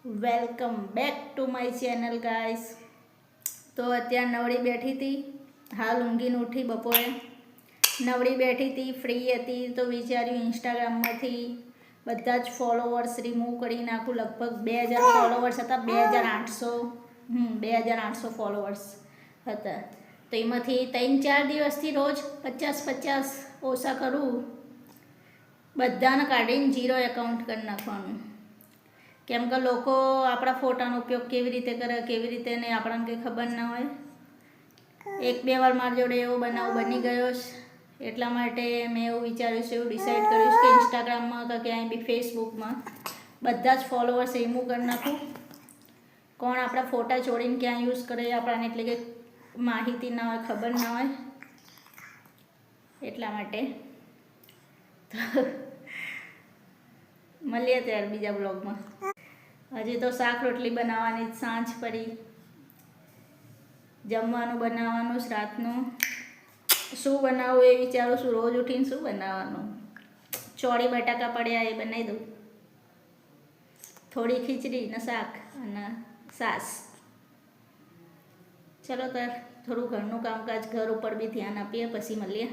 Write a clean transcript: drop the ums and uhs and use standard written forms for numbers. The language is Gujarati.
Welcome back to my channel guys. તો અત્યારે નવડી બેઠી હતી, હાલ ઊંઘીને ઉઠી. બપોરે નવડી બેઠી હતી, ફ્રી હતી, તો વિચાર્યું ઇન્સ્ટાગ્રામમાંથી બધા જ ફોલોવર્સ રિમૂવ કરી નાખું. લગભગ 2000 ફોલોવર્સ હતા, 2800 ફોલોવર્સ હતા. તો એમાંથી 3-4 દિવસથી રોજ 50 ઓછા કરું, બધાને કાઢીને 0 એકાઉન્ટ કરી નાખવાનું. કેમ કે લોકો આપણા ફોટાનો ઉપયોગ કેવી રીતે કરે, કેવી રીતે નહીં, આપણને કંઈ ખબર ના હોય. 1-2 વાર મારી જોડે એવો બનાવ બની ગયો છે. એટલા માટે મેં એવું વિચાર્યું છે, એવું ડિસાઈડ કર્યું કે ઇન્સ્ટાગ્રામમાં કે ક્યાંય બી ફેસબુકમાં બધા જ ફોલોવર્સ રિમૂવ કરી નાખું. કોણ આપણા ફોટા છોડીને ક્યાં યુઝ કરે આપણને એટલે કે માહિતી ના હોય, ખબર ના હોય. એટલા માટે મળીએ ત્યારે બીજા બ્લોગમાં. હજી તો શાક રોટલી બનાવવાની, સાંજ પડી, જમવાનું બનાવવાનું છે. રાતનું શું બનાવું એ વિચારું છું. રોજ ઉઠીને શું બનાવવાનું. ચોળી બટાકા પડ્યા એ બનાવી દઉં, થોડી ખીચડી ને શાક અને સાસ. ચલો તાર થોડું ઘરનું કામકાજ, ઘર ઉપર બી ધ્યાન આપીએ, પછી મળીએ.